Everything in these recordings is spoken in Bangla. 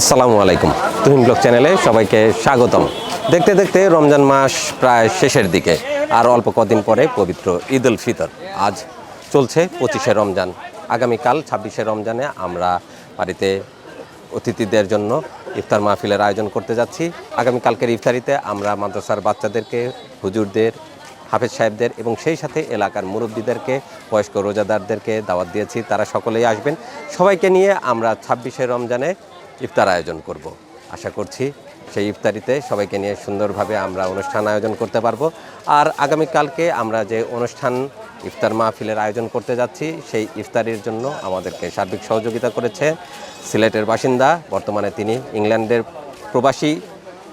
আসসালামু আলাইকুম, তুহিন ব্লগ চ্যানেলে সবাইকে স্বাগতম। দেখতে দেখতে রমজান মাস প্রায় শেষের দিকে, আর অল্প কদিন পরে পবিত্র ঈদ উল ফিতর। আজ চলছে 25শে রমজান, আগামীকাল 26শে রমজানে আমরা বাড়িতে অতিথিদের জন্য ইফতার মাহফিলের আয়োজন করতে যাচ্ছি। আগামীকালকের ইফতারিতে আমরা মাদ্রাসার বাচ্চাদেরকে, হুজুরদের, হাফেজ সাহেবদের এবং সেই সাথে এলাকার মুরব্বীদেরকে, বয়স্ক রোজাদারদেরকে দাওয়াত দিয়েছি। তারা সকলেই আসবেন। সবাইকে নিয়ে আমরা 26শে রমজানে ইফতার আয়োজন করব। আশা করছি সেই ইফতারিতে সবাইকে নিয়ে সুন্দরভাবে আমরা অনুষ্ঠান আয়োজন করতে পারবো। আর আগামীকালকে আমরা যে অনুষ্ঠান ইফতার মাহফিলের আয়োজন করতে যাচ্ছি, সেই ইফতারির জন্য আমাদেরকে সার্বিক সহযোগিতা করেছে সিলেটের বাসিন্দা, বর্তমানে তিনি ইংল্যান্ডের প্রবাসী,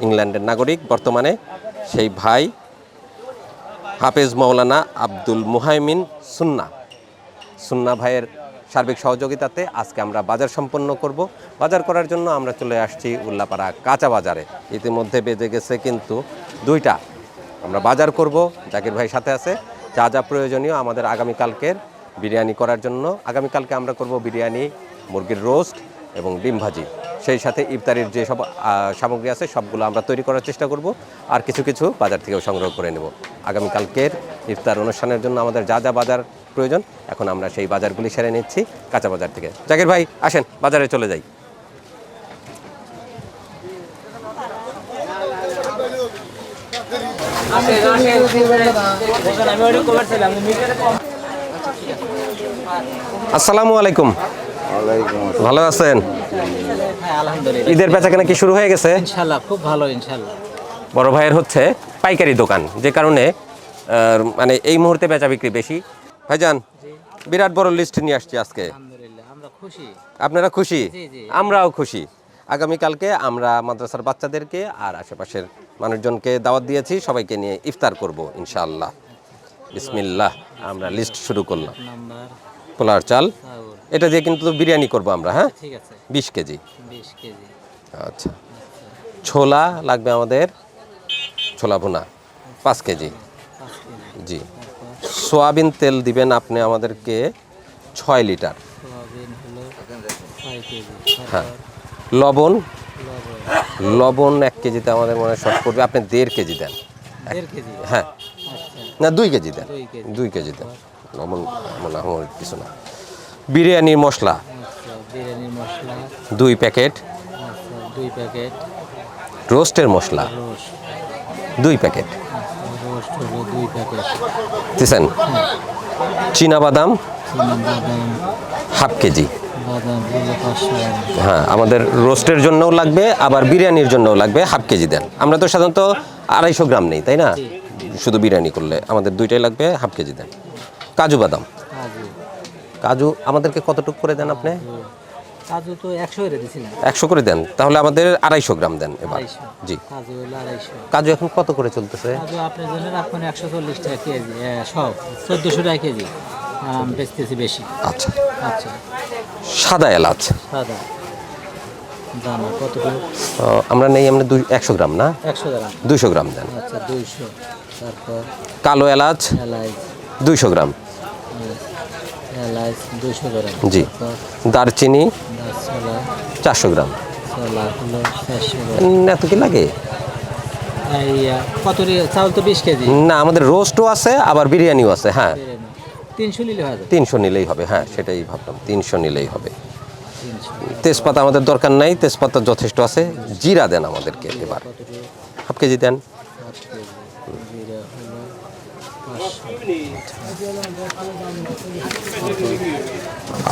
ইংল্যান্ডের নাগরিক বর্তমানে, সেই ভাই হাফেজ মাওলানা আব্দুল মুহাইমিন সুন্না ভাইয়ের সার্বিক সহযোগিতাতে আজকে আমরা বাজার সম্পন্ন করব। বাজার করার জন্য আমরা চলে আসছি উল্লাপাড়া কাঁচা বাজারে। ইতিমধ্যে বেজে গেছে কিন্তু 2টা। আমরা বাজার করব, জাকির ভাই সাথে আছে। যা যা প্রয়োজনীয় আমাদের আগামীকালকের বিরিয়ানি করার জন্য, আগামীকালকে আমরা করব বিরিয়ানি, মুরগির রোস্ট এবং ডিম ভাজি। সেই সাথে ইফতারির যে সব সামগ্রী আছে সবগুলো আমরা তৈরি করার চেষ্টা করব, আর কিছু কিছু বাজার থেকেও সংগ্রহ করে নেব। আগামীকালকের ইফতার অনুষ্ঠানের জন্য আমাদের যা যা বাজার প্রয়োজন, এখন আমরা সেই বাজারগুলি সেরে নিচ্ছি কাঁচা বাজার থেকে। জাকির ভাই আসেন, বাজারে চলে যাই। আসসালামু আলাইকুম। ভালো আছেন? ঈদের বেচাকেনা কি শুরু হয়ে গেছে? ইনশাআল্লাহ খুব ভালো, ইনশাআল্লাহ। বড় ভাইয়ের হচ্ছে পাইকারি দোকান, যে কারণে মানে এই মুহূর্তে বেচা বিক্রি বেশি। ভাইজান, বিরাট বড় লিস্ট নিয়ে আসছি আজকে। আলহামদুলিল্লাহ, আমরা খুশি। আপনারা খুশি? জি, জি। আমরাও খুশি। আগামীকালকে আমরা মাদ্রাসার বাচ্চাদেরকে আর আশেপাশের মানুষজনকে দাওয়াত দিয়েছি, সবাইকে নিয়ে ইফতার করব ইনশাআল্লাহ। বিসমিল্লাহ, আমরা লিস্ট শুরু করলাম। নাম্বার পোলার চাল, চাউল, এটা দিয়ে কিন্তু বিরিয়ানি করব আমরা। হ্যাঁ, ঠিক আছে। 20 কেজি। 20 কেজি। আচ্ছা, ছোলা লাগবে আমাদের, ছোলা ভুনা 5 কেজি। 5 কেজি। জি। সোয়াবিন তেল দিবেন আপনি আমাদেরকে 6 লিটার। সোয়াবিন হলো 6 কেজি। হ্যাঁ। লবণ, লবণ লবণ 1 কেজিতে আমাদের মনে হয় শর্ট পড়বে, আপনি 1.5 কেজি দেন। 1.5 কেজি। হ্যাঁ, আচ্ছা, না 2 কেজি দেন। 2 কেজি। 2 কেজি দেন। লবণ মনে হয় কিছু না। বিরিয়ানির মশলা আচ্ছা, বিরিয়ানির মশলা 2 প্যাকেট। আচ্ছা 2 প্যাকেট। রোস্টের মশলা রোস্ট 2 প্যাকেট রোস্ট হলো 2 প্যাকেট। দিচ্ছেন। চীনাবাদাম বাদাম, 1/2 কেজি। বাদাম হলো 500 গ্রাম। হ্যাঁ, আমাদের রোস্টের জন্যও লাগবে, আবার বিরিয়ানির জন্যও লাগবে 1/2 কেজি দেন। আমরা তো সাধারণত 250 গ্রাম নেই, তাই না? শুধু বিরিয়ানি করলে আমাদের 2টাই লাগবে, 1/2 কেজি দেন। কাজু বাদাম, কাজু, কাজু আমাদেরকে কতটুকু করে দেন আপনি? কাজু তো 100 এর দিছিলেন। 100 করে দেন, তাহলে আমাদের 250 গ্রাম দেন এবার। 250 জি। কাজু হলো 250। কাজু এখন কত করে চলতেছে? কাজু আপনার জন্য রাখবেন 140 টাকা কেজি, সব 1400 টাকা কেজি। বেচতেছি বেশি। আচ্ছা। আচ্ছা, সাদা এলাচ সাদা দানা কতটুকু? আমরা নেই, আমরা 100 গ্রাম না, 100 গ্রাম। 200 গ্রাম দেন। আচ্ছা 200। তারপর কালো এলাচ এলাচ, 200 গ্রাম। এলাচ 200 গ্রাম। জি। তারপর দারচিনি দারছোলা, 400 গ্রাম। ছোলা হলো 400 গ্রাম। এত কি লাগে? কত চাউল তো 20 কেজি। না, আমাদের রোস্টও আছে, আবার বিরিয়ানিও আছে। হ্যাঁ, 300 নিলে হয়। 300 নিলেই হবে। হ্যাঁ, সেটাই ভাবলাম, 300 নিলেই হবে। 300। তেজপাতা আমাদের দরকার নাই, তেজপাতা যথেষ্ট আছে। জিরা দেন আমাদেরকে এবার, কতটুকু? 1/2 কেজি দেন। 1 কেজি। জিরা হলো 500।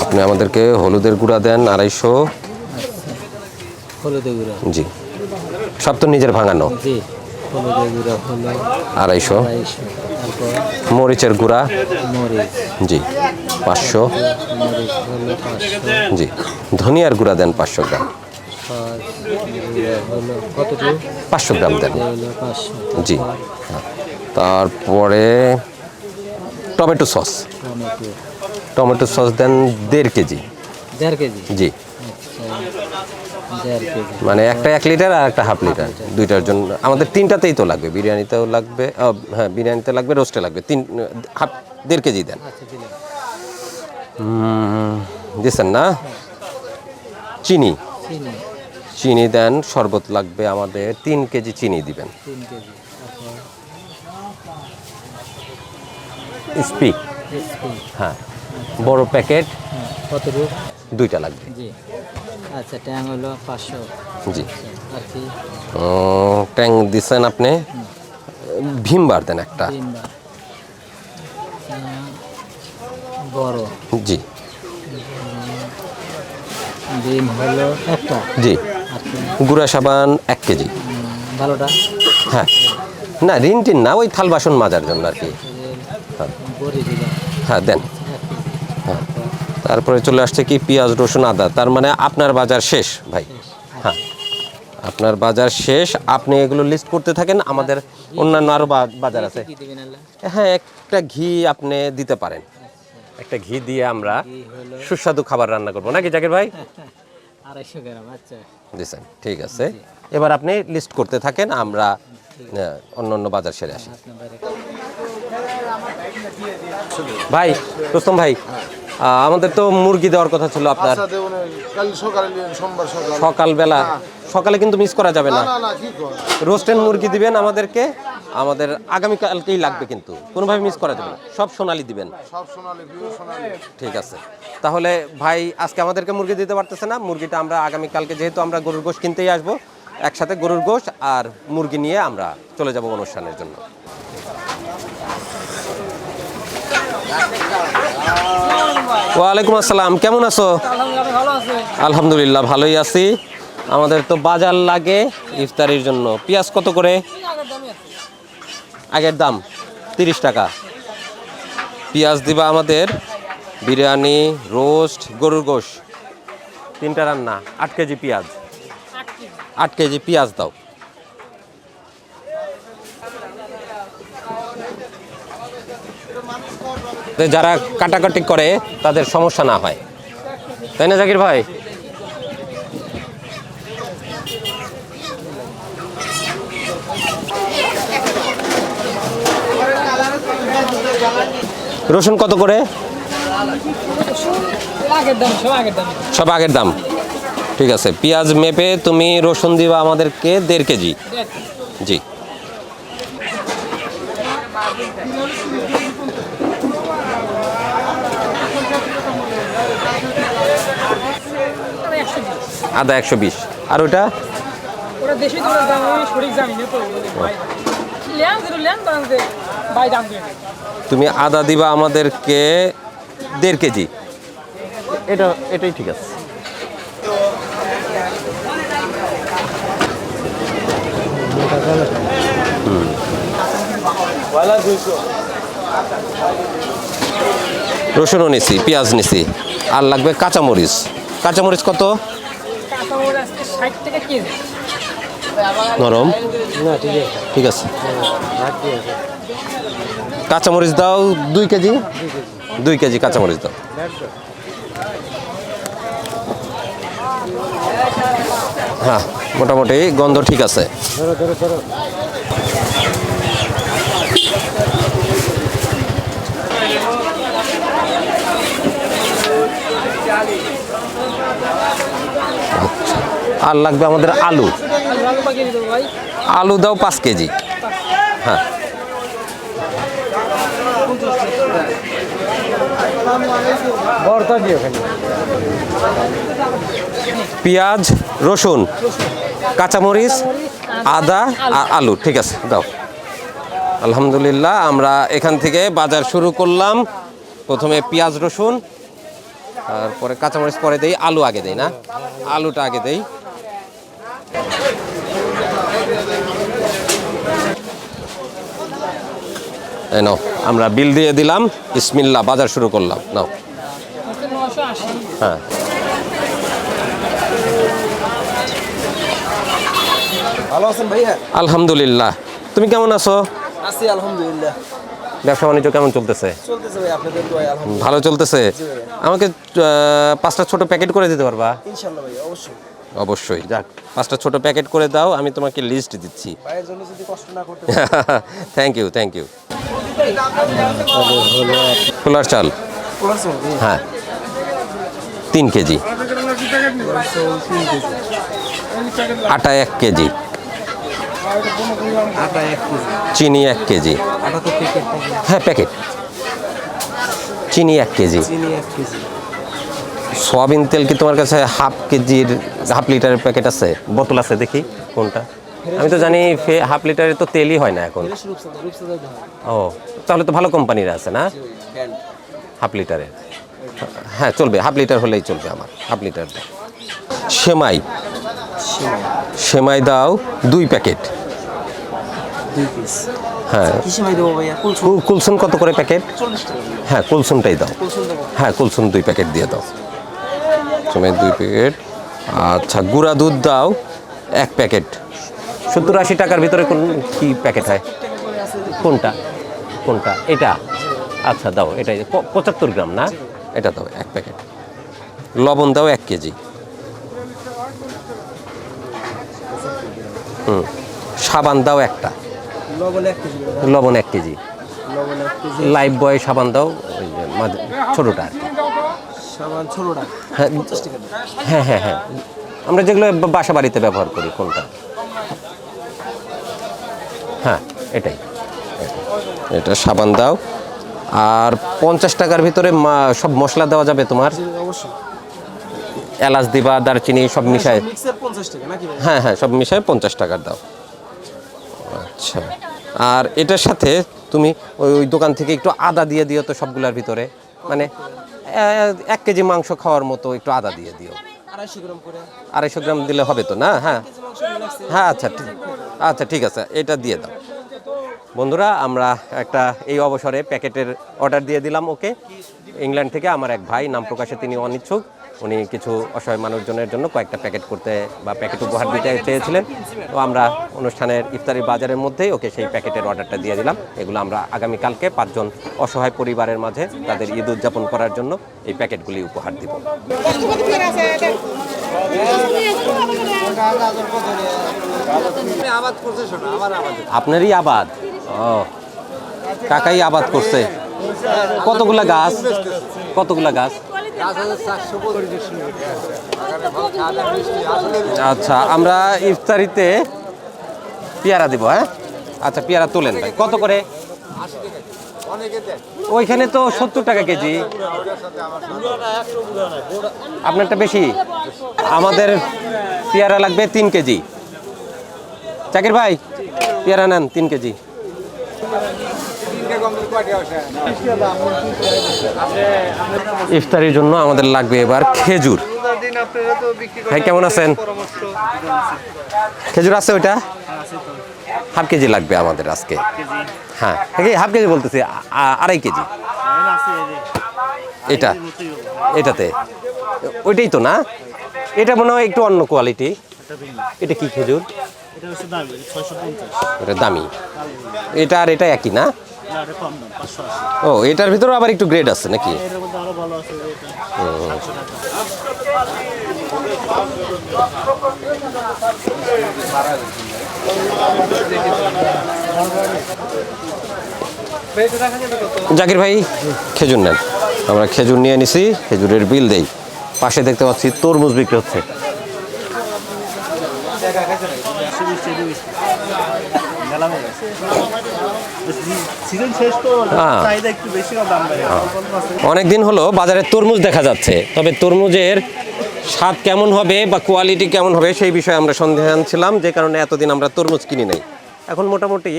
আপনি আমাদেরকে হলুদের গুঁড়া দেন 250। হলুদের গুঁড়া, জি, সব তো নিজের ভাঙানো। জি। হলুদের গুঁড়া হলো 250। 250। তারপর মরিচের গুঁড়া, মরিচ, জি, 500। মরিচ হলো 500। জি। ধনিয়ার গুঁড়া দেন 500 গ্রাম। জিরা হলো কতটুকু? 500 গ্রাম দেন। হলো 500। জি। তারপরে tomato sauce, tomato, tomato sauce then 1.5 KG. 1.5 KG. জি। আচ্ছা, 1.5 কেজি। মানে একটা 1 লিটার আর একটা 1/2 লিটার, দুইটার জন্য আমাদের 3টাতেই তো লাগবে। বিরিয়ানিতেও লাগবে, হ্যাঁ বিরিয়ানিতে লাগবে, রোস্টে লাগবে। 1.5 কেজি দেন। আচ্ছা, দিলাম। দিচ্ছেন না? চিনি চিনি চিনি দেন, শরবত লাগবে আমাদের 3 কেজি চিনি দিবেন। 3 কেজি। তারপর স্পিক, এসপি। হ্যাঁ বড় প্যাকেট কতটুকু? 2টা লাগবে। জি। আচ্ছা, ট্যাং হলো 500। জি। আর কি? ট্যাং দিছেন আপনি, ভীমবার দেন একটা। 3 বার। বড় জি ডিম হলো একটা। জি। আর কি? গুঁড়া সাবান 1 কেজি। ভালোটা হ্যাঁ, না রিন টিন না, ওই থাল বাসন মাজার জন্য আর কি। বড়ি দিলাম হ্যাঁ দেন। 1 কেজি। হ্যাঁ, তারপরে চলে আসছে কি পেঁয়াজ রসুন আদা, তার মানে আপনার বাজার শেষ ভাই। হ্যাঁ, আপনার বাজার শেষ, আপনি এগুলো লিস্ট করতে থাকেন, আমাদের অন্যান্য আরও বাজার আছে। কি দিবেন আল্লাহ? হ্যাঁ, একটা ঘি আপনি দিতে পারেন, একটা ঘি দিয়ে আমরা ঘি হলো সুস্বাদু খাবার রান্না করবো নাকি জাকির ভাই? 250 গ্রাম। আচ্ছা, দিচ্ছেন, ঠিক আছে। এবার আপনি লিস্ট করতে থাকেন, আমরা অন্য অন্য বাজার সেরে আসি। ভাই রুস্তম ভাই, আমাদের তো মুরগি দেওয়ার কথা ছিল আপনার আচ্ছা দেবো না, কাল সকালে নিয়ে সোমবার সকাল। সকালবেলা। সকালে কিন্তু মিস করা যাবে না, না না কি কর, রোস্টেড মুরগি দিবেন আমাদেরকে, আমাদের আগামীকালকেই লাগবে, কিন্তু কোনোভাবে মিস করা যাবে না, সব সোনালি দিবেন। সব সোনালি প্রিয় সোনালি। ঠিক আছে, তাহলে ভাই আজকে আমাদেরকে মুরগি দিতে পারতেছে না, মুরগিটা আমরা আগামীকালকে, যেহেতু আমরা গরুর গোশত কিনতেই আসবো, একসাথে গরুর গোশত আর মুরগি নিয়ে আমরা চলে যাব অনুষ্ঠানের জন্য। ওয়ালাইকুম আসসালাম, কেমন আছো? আলহামদুলিল্লাহ ভালোই আছি। আমাদের তো বাজার লাগে ইফতারির জন্য। পেঁয়াজ কত করে? আগের দাম 30 টাকা। পেঁয়াজ দিবা আমাদের বিরিয়ানি, রোস্ট, গরুর গোশত 3টা রান্না, 8 কেজি পেঁয়াজ। 8 কেজি পেঁয়াজ দাও। যারা কাটাকাটি করে তাদের সমস্যা না হয়, তাই না জাকির ভাই? রসুন কত করে? সব আগের দাম। ঠিক আছে, পেঁয়াজ মেপে তুমি রসুন দিবা আমাদেরকে 1.5 কেজি। জি। আদা 120। আর ওটা তুমি আদা দিবা আমাদেরকে 1.5 কেজি। এটাই ঠিক আছে। রসুনও নিছি, পেঁয়াজ নিছি, আর লাগবে কাঁচামরিচ। কাঁচামরিচ কত? নরম, ঠিক আছে। কাঁচামরিচ দাও 2 কেজি। 2 কেজি কাঁচামরিচ দাও। হ্যাঁ, মোটামুটি গন্ধ ঠিক আছে। আর লাগবে আমাদের আলু। আলু দাও 5 কেজি। হ্যাঁ, পেঁয়াজ, রসুন, কাঁচামরিচ, আদা আর আলু, ঠিক আছে দাও। আলহামদুলিল্লাহ, আমরা এখান থেকে বাজার শুরু করলাম। প্রথমে পেঁয়াজ রসুন, তারপরে কাঁচামরিচ পরে দেই, আলু আগে দেই না? আলুটা আগে দেই। এই নাও, আমরা বিল দিয়ে দিলাম। বিসমিল্লাহ, বাজার শুরু করলাম। নাও। হ্যাঁ, ভালো আছেন ভাইয়া? আলহামদুলিল্লাহ। তুমি কেমন আছো? আছি আলহামদুলিল্লাহ। ব্যবসা বাণিজ্য কেমন চলতেছে? চলতেছে ভাই, আপনাদের দোয়ায় আলহামদুলিল্লাহ। ভালো চলতেছে। আমাকে 5টা ছোট প্যাকেট করে দিতে পারবা? ইনশাআল্লাহ ভাই, অবশ্যই। অবশ্যই। যাক, 5টা ছোট প্যাকেট করে দাও, আমি তোমাকে লিস্ট দিচ্ছি। ভাইয়ের জন্য যদি কষ্ট না করতে থ্যাংক ইউ, থ্যাংক ইউ। পোলার চাল, হ্যাঁ 3 কেজি। আটা 1 কেজি, আটা 1 কেজি, চিনি 1 কেজি। আটা তো প্যাকেট থাকে, হ্যাঁ প্যাকেট। চিনি 1 কেজি। চিনি 1 কেজি, সয়াবিন তেল কি তোমার কাছে হাফ কেজির, হাফ লিটারের প্যাকেট আছে? বোতল আছে দেখি কোনটা। আমি তো জানি হাফ লিটারের তো তেলই হয় না এখন। ফ্রেশ রূপসাদা, রূপসাদা দাও। ও তাহলে তো ভালো কোম্পানির আছে না ব্র্যান্ড হাফ লিটারের? হ্যাঁ চলবে, হাফ লিটার হলেই চলবে আমার, হাফ লিটার দাও। সেমাই, সেমাই দাও 2 প্যাকেট। 2 পিস। হ্যাঁ। কি সময় দেবো ভাইয়া? কুলসুম কুলসুম কত করে প্যাকেট? 40 টাকা। হ্যাঁ কুলসুমটাই দাও। কুলসুম দেবো। হ্যাঁ কুলসুম 2 প্যাকেট দিয়ে দাও। সেমাই 2 প্যাকেট। আচ্ছা গুঁড়া দুধ দাও 1 প্যাকেট। 70-80 টাকার ভিতরে কোন কি প্যাকেট হয়? কোনটা কোনটা? এটা? আচ্ছা দাও, এটাই 75 গ্রাম না? এটা দাও 1 প্যাকেট। লবণ দাও 1 কেজি। সাবান দাও একটা। লবণ 1 কেজি। লবণ 1 কেজি। লবণ 1 কেজি। লাইফ বয় সাবান দাও, ওই যে ছোটোটা আর কি। সাবান ছোটটা হ্যাঁ 50 টাকা। হ্যাঁ হ্যাঁ হ্যাঁ, আমরা যেগুলো বাসা বাড়িতে ব্যবহার করি কোনটা? হ্যাঁ এটাই, এটা সাবান দাও। আর 50 টাকার ভিতরে সব মশলা দেওয়া যাবে তোমার? অবশ্যই। এলাচ দিবা, দারচিনি সব মিশায়? মিক্সার 50 টাকা নাকি ভাই? হ্যাঁ হ্যাঁ সব মিশায় 50 টাকার দাও। আচ্ছা, আর এটার সাথে তুমি ওই দোকান থেকে একটু আদা দিয়ে দিও তো সবগুলোর ভিতরে, মানে 1 কেজি মাংস খাওয়ার মতো একটু আদা দিয়ে দিও। 250 গ্রাম করে। 250 গ্রাম দিলে হবে তো না? হ্যাঁ কেজি মাংস লাগছে। হ্যাঁ আচ্ছা আচ্ছা ঠিক আছে, এটা দিয়ে দাও। বন্ধুরা আমরা একটা এই অবসরে প্যাকেটের অর্ডার দিয়ে দিলাম ওকে। ইংল্যান্ড থেকে আমার এক ভাই, নাম প্রকাশে তিনি অনিচ্ছুক, উনি কিছু অসহায় মানুষজনের জন্য কয়েকটা প্যাকেট করতে বা প্যাকেট উপহার দিতে চেয়েছিলেন। তো আমরা অনুষ্ঠানের ইফতারি বাজারের মধ্যেই ওকে সেই প্যাকেটের অর্ডারটা দিয়ে দিলাম। এগুলো আমরা আগামীকালকে 5 জন অসহায় পরিবারের মাঝে তাদের ঈদ উদযাপন করার জন্য এই প্যাকেটগুলি উপহার দিব। আপনারই আবাদ? ও কাকাই আবাদ করছে। কতগুলা গাছ? কতগুলা গাছ? আচ্ছা আমরা ইফতারিতে পেয়ারা দিব। হ্যাঁ আচ্ছা পেয়ারা তোলেন ভাই, কত করে? ওইখানে তো 70 টাকা কেজি। আপনারটা বেশি। আমাদের পেয়ারা লাগবে 3 কেজি। জাকির ভাই পেয়ারা নেন 3 কেজি। ইফতারির জন্য আমাদের লাগবে এবার খেজুর। ভাই কেমন আছেন? খেজুর আছে ওইটা? হাফ কেজি লাগবে আমাদের আজকে। হ্যাঁ হাফ কেজি বলতেছি, 2.5 কেজি। এটা এটাতে ওইটাই তো না? এটা মনে হয় একটু অন্য কোয়ালিটি। এটা কি খেজুর? এটা দামি। এটা আর এটা একই না? ও এটার ভিতরে আবার একটু গ্রেড আছে নাকি? জাকির ভাই খেজুর নেন। আমরা খেজুর নিয়ে নিছি, খেজুরের বিল দেই। পাশে দেখতে পাচ্ছি তরমুজ বিক্রি হচ্ছে। অনেকদিন হলো বাজারে তরমুজ দেখা যাচ্ছে, তবে তরমুজের স্বাদ কেমন হবে বা কোয়ালিটি কেমন হবে সেই বিষয়ে আমরা সন্দেহান ছিলাম, যে কারণে এতদিন আমরা তরমুজ কিনি নাই। এখন মোটামুটি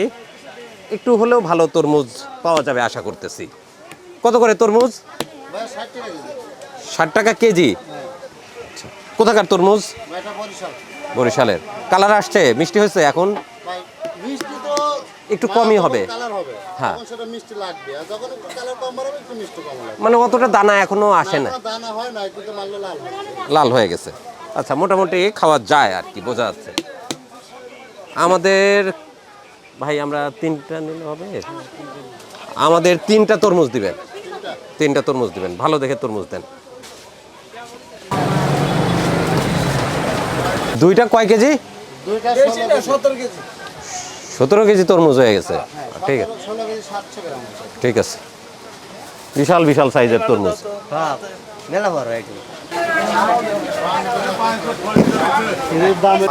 একটু হলেও ভালো তরমুজ পাওয়া যাবে আশা করতেছি। কত করে তরমুজ? 60 টাকা কেজি। আচ্ছা কোথাকার তরমুজ? বরিশালের। কালার আসছে, মিষ্টি হয়েছে এখন? একটু কমই হবে। হ্যাঁ মানে অতটা দানা এখনো আসে না, লাল হয়ে গেছে। আচ্ছা মোটামুটি খাওয়া যায় আর কি, বোঝা যাচ্ছে। আমাদের ভাই আমরা 3টা নিলে হবে? আমাদের 3টা তরমুজ দিবেন। 3টা তরমুজ দিবেন, ভালো দেখে তরমুজ দেন। 2টা কয় কেজি? 17 কেজি। 17 কেজি তরমুজ হয়ে গেছে। ঠিক আছে ঠিক আছে, বিশাল বিশাল সাইজের তরমুজ।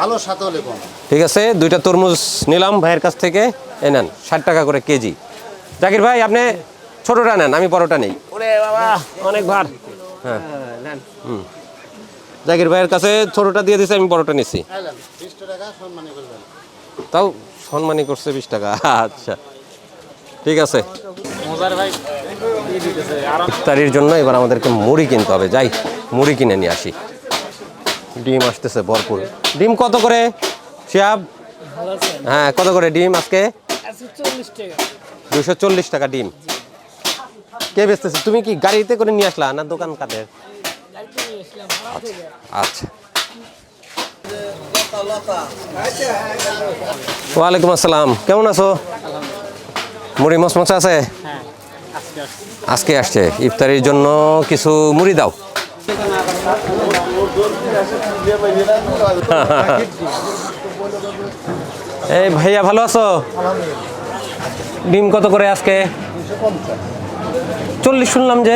ভালো সাথে হলে কম। ঠিক আছে, 2টা তরমুজ নিলাম ভাইয়ের কাছ থেকে। এই নেন 60 টাকা করে কেজি। জাকির ভাই আপনি ছোটটা নেন, আমি বড়টা নেই। ওরে বাবা অনেক ভার। হ্যাঁ জাকির ভাইয়ের কাছে ছোটটা দিয়ে দিছে, আমি বড়টা নিছি। 20 টাকা সম্মানী করবেন। তাও সম্মানী করছে 20 টাকা। আচ্ছা ঠিক আছে। ইফতারির জন্য এবার আমাদেরকে মুড়ি কিনতে হবে, যাই মুড়ি কিনে নিয়ে আসি। ডিম আসতেছে ভরপুর। ডিম কত করে শিহাব? হ্যাঁ কত করে ডিম আজকে? 240 টাকা ডিম। কে বেচতেছে? তুমি কি গাড়িতে করে নিয়ে আসলা না দোকান কাদের? আচ্ছা ওয়ালাইকুম আসসালাম, কেমন আছো? মুড়ি মচমচা আছে? আজকে আসছে ইফতারির জন্য কিছু মুড়ি দাও। এই ভাইয়া ভালো আছো? ডিম কত করে আজকে? 40 শুনলাম যে।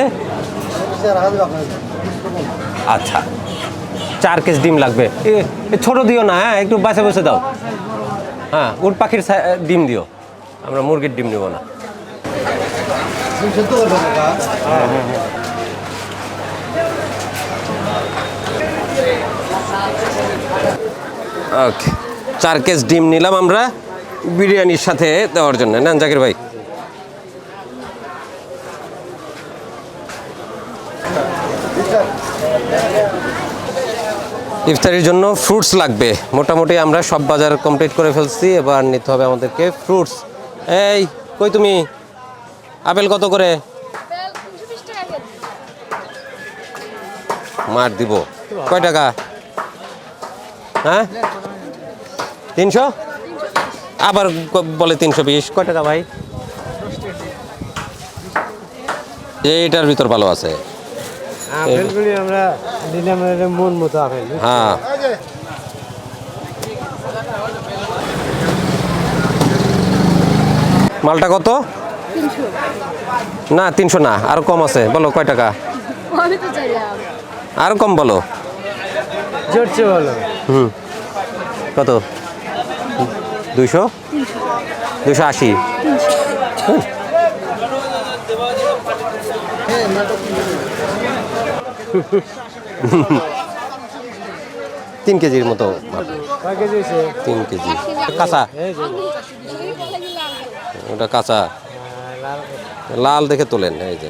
আচ্ছা 4 কেজি ডিম লাগবে। ছোট দিও না, হ্যাঁ একটু বাছে বাছে দাও। হ্যাঁ উট পাখির ডিম দিও, আমরা মুরগির ডিম নেব না। ওকে 4 কেজি ডিম নিলাম আমরা বিরিয়ানির সাথে দেওয়ার জন্য। নেন জাকির ভাই। ইফতারির জন্য ফ্রুটস লাগবে। মোটামুটি আমরা সব বাজার কমপ্লিট করে ফেলছি, এবার নিতে হবে আমাদেরকে ফ্রুটস। এই কই তুমি? আপেল কত করে? মার দিব। কয় টাকা? হ্যাঁ 300, আবার বলে 320। কয় টাকা ভাই? এইটার ভিতর ভালো আছে। আপেলগুলি আমরা দিলাম মন মতো আপেল। হ্যাঁ মালটা কত? 300 না 300 না, আরো কম আছে। বলো কয় টাকা? আরো কম বলো। জোরছে বলো। কত? 200 280। 3 কেজির মতো। 3 কেজি কাঁচা, ওটা কাঁচা লাল দেখে তোলেন। এই যে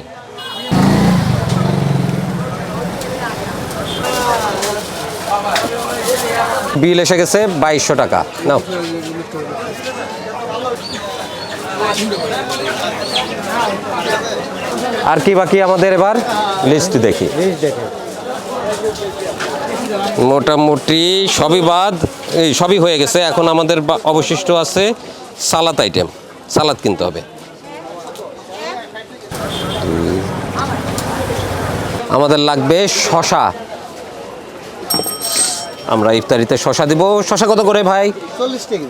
বিল এসে গেছে 2200 টাকা। নাও আর কি বাকি আমাদের? এবার লিস্ট দেখি। মোটামুটি সবই বাদ, এই সবই হয়ে গেছে। এখন আমাদের অবশিষ্ট আছে সালাদ আইটেম। সালাদ কিনতে হবে। আমাদের লাগবে শশা। আমরা ইফতারিতে শশা দিব। শশা কত করে ভাই? 40 টাকা।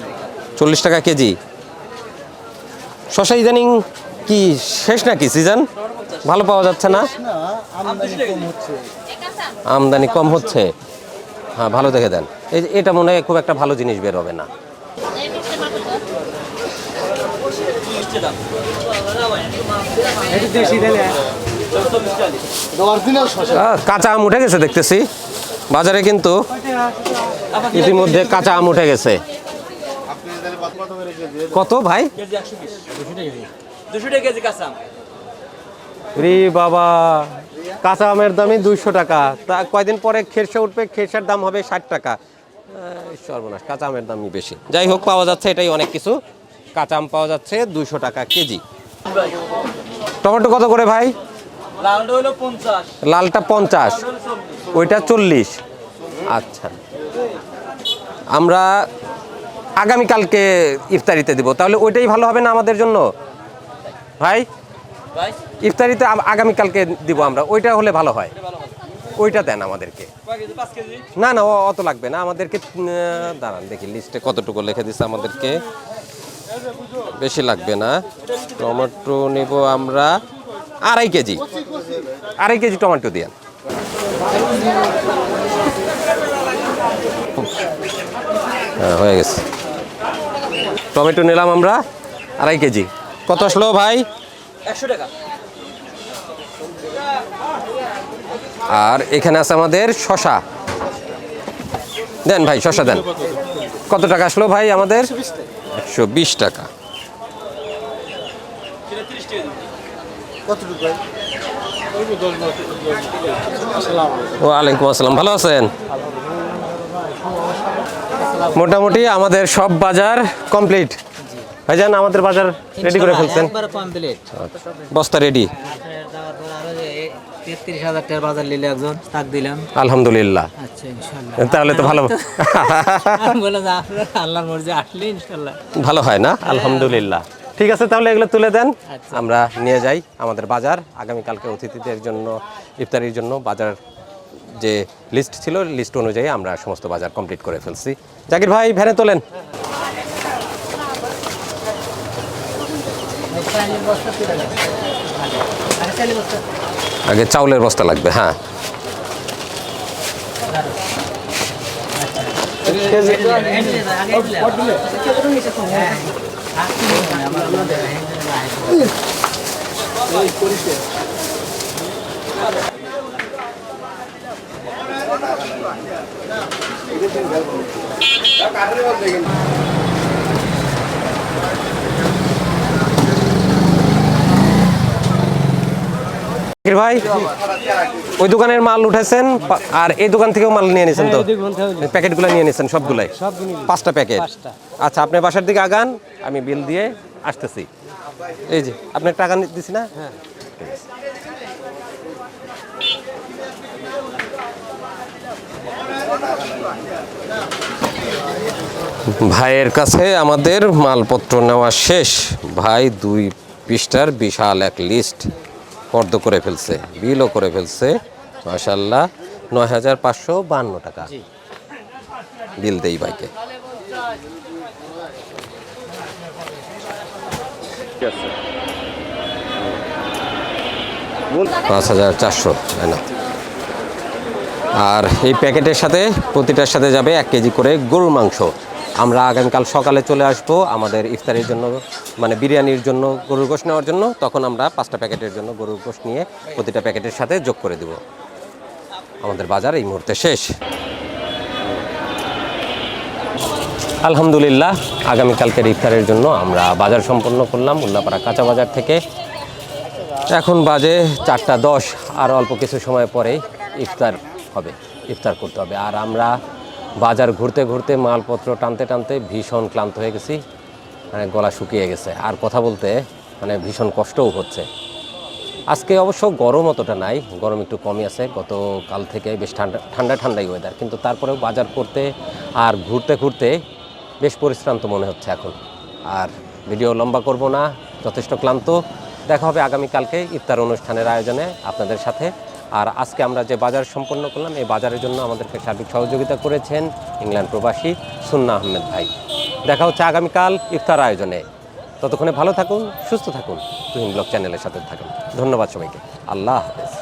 40 টাকা কেজি। শশা ইদানিং কি শেষ নাকি সিজন? ভালো পাওয়া যাচ্ছে না? আমদানি কম হচ্ছে। হ্যাঁ ভালো দেখে দেন। এটা মনে হয় খুব একটা ভালো জিনিস বের হবে না। কাঁচা আম উঠে গেছে দেখতেছি বাজারে, কিন্তু ইতিমধ্যে কাঁচা আম উঠে গেছে। কত ভাই? 200 টাকা কেজি কাঁচা আম। রে বাবা, কাঁচা আমের দামই 200 টাকা। তা কয়দিন পরে খেরসা উঠবে, খেরসার দাম হবে 60 টাকা। সর্বনাশ, কাঁচা আমের দামই বেশি। যাই হোক, পাওয়া যাচ্ছে এটাই অনেক কিছু। কাঁচা আম পাওয়া যাচ্ছে 200 টাকা কেজি। টমেটো কত করে ভাই? লালটা হলো 50, লালটা 50, ওইটা 40। আচ্ছা, আমরা আগামীকালকে ইফতারিতে দিব, তাহলে ওইটাই ভালো হবে না আমাদের জন্য ভাই? ইফতারিতে আগামীকালকে দিব আমরা, ওইটা হলে ভালো হয়। ওইটা দেন আমাদেরকে। না না, অত লাগবে না আমাদেরকে। দাঁড়ান দেখি লিস্টে কতটুকু লিখে দিচ্ছে আমাদেরকে। বেশি লাগবে না। টমেটো নেব আমরা 2.5 কেজি। 2.5 কেজি টমেটো দিয়ে। হ্যাঁ, হয়ে গেছে। টমেটো নিলাম আমরা 2.5 কেজি। কত আসলো ভাই? 100 টাকা। আর এখানে আছে আমাদের শশা। দেন ভাই, শশা দেন। কত টাকা আসলো ভাই আমাদের? 120 টাকা। কতটুকু ভাই? ওয়ালাইকুম আসসালাম, ভালো আছেন? মোটামুটি আমাদের সব বাজার কমপ্লিট। ভাইজান আমাদের বাজার রেডি করে ফেলছেন? একবার কমপ্লিট। বস্তা রেডি। আরো যে 33,000 টাকার বাজার নিলে একজন তাক দিলাম। আলহামদুলিল্লাহ। আচ্ছা ইনশাআল্লাহ। তাহলে তো ভালো। আমি বললাম যে আপনারা আল্লাহর মর্জি আসলে ইনশাআল্লাহ ভালো হয় না? আলহামদুলিল্লাহ। ঠিক আছে, তাহলে এগুলো তুলে দেন, আচ্ছা। আমরা নিয়ে যাই আমাদের বাজার। আগামীকালকে অতিথিদের জন্য ইফতারির জন্য বাজার যে লিস্ট ছিল, লিস্ট অনুযায়ী আমরা সমস্ত বাজার কমপ্লিট করে ফেলছি। জাকির ভাই ভ্যানে তোলেন। আগে চাউলের বস্তা লাগবে। হ্যাঁ, জাকির ভাই ওই দোকানের মাল উঠেছেন আর এই দোকান থেকেও মাল নিয়ে নিয়েছেন তো? প্যাকেটগুলো নিয়ে নিয়েছেন সবগুলাই? 5টা প্যাকেট। আচ্ছা, আপনি বাসার দিকে আগান, আমি বিল দিয়ে আসতেছি। এই যে আপনার টাকা দিচ্ছি না? হ্যাঁ। ভাইয়ের কাছে আমাদের মালপত্র নেওয়া শেষ। ভাই 2 পৃষ্ঠার বিশাল এক লিস্ট ফর্দ করে ফেলছে, বিলও করে ফেলছে। মাশাআল্লাহ, 9,552 টাকা বিল দেই ভাইকে। 5,400, তাই না? আর এই প্যাকেটের সাথে প্রতিটার সাথে যাবে 1 কেজি করে গরুর মাংস। আমরা আগামীকাল সকালে চলে আসবো আমাদের ইফতারির জন্য, মানে বিরিয়ানির জন্য গরুর গোশত নেওয়ার জন্য। তখন আমরা 5টা প্যাকেটের জন্য গরুর গোশত নিয়ে প্রতিটা প্যাকেটের সাথে যোগ করে দেব। আমাদের বাজার এই মুহূর্তে শেষ। আলহামদুলিল্লাহ, আগামীকালকের ইফতারের জন্য আমরা বাজার সম্পন্ন করলাম উল্লাপাড়া কাঁচা বাজার থেকে। এখন বাজে 4টা 10, আর অল্প কিছু সময় পরেই ইফতার হবে, ইফতার করতে হবে। আর আমরা বাজার ঘুরতে ঘুরতে মালপত্র টানতে টানতে ভীষণ ক্লান্ত হয়ে গেছি, মানে গলা শুকিয়ে গেছে। আর কথা বলতে মানে ভীষণ কষ্টও হচ্ছে। আজকে অবশ্য গরম অতটা নাই, গরম একটু কমই আছে, গতকাল থেকে বেশ ঠান্ডাই ওয়েদার। কিন্তু তারপরেও বাজার করতে আর ঘুরতে ঘুরতে বেশ পরিশ্রান্ত মনে হচ্ছে এখন। আর ভিডিও লম্বা করব না, যথেষ্ট ক্লান্ত। দেখা হবে আগামীকালকে ইফতার অনুষ্ঠানের আয়োজনে আপনাদের সাথে। আর আজকে আমরা যে বাজার সম্পন্ন করলাম, এই বাজারের জন্য আমাদেরকে সার্বিক সহযোগিতা করেছেন ইংল্যান্ড প্রবাসী সুন্না আহমেদ ভাই। দেখা হচ্ছে আগামীকাল ইফতার আয়োজনে। ততক্ষণে ভালো থাকুন, সুস্থ থাকুন, তুহিন ব্লগ চ্যানেলের সাথে থাকুন। ধন্যবাদ সবাইকে। আল্লাহ হাফেজ।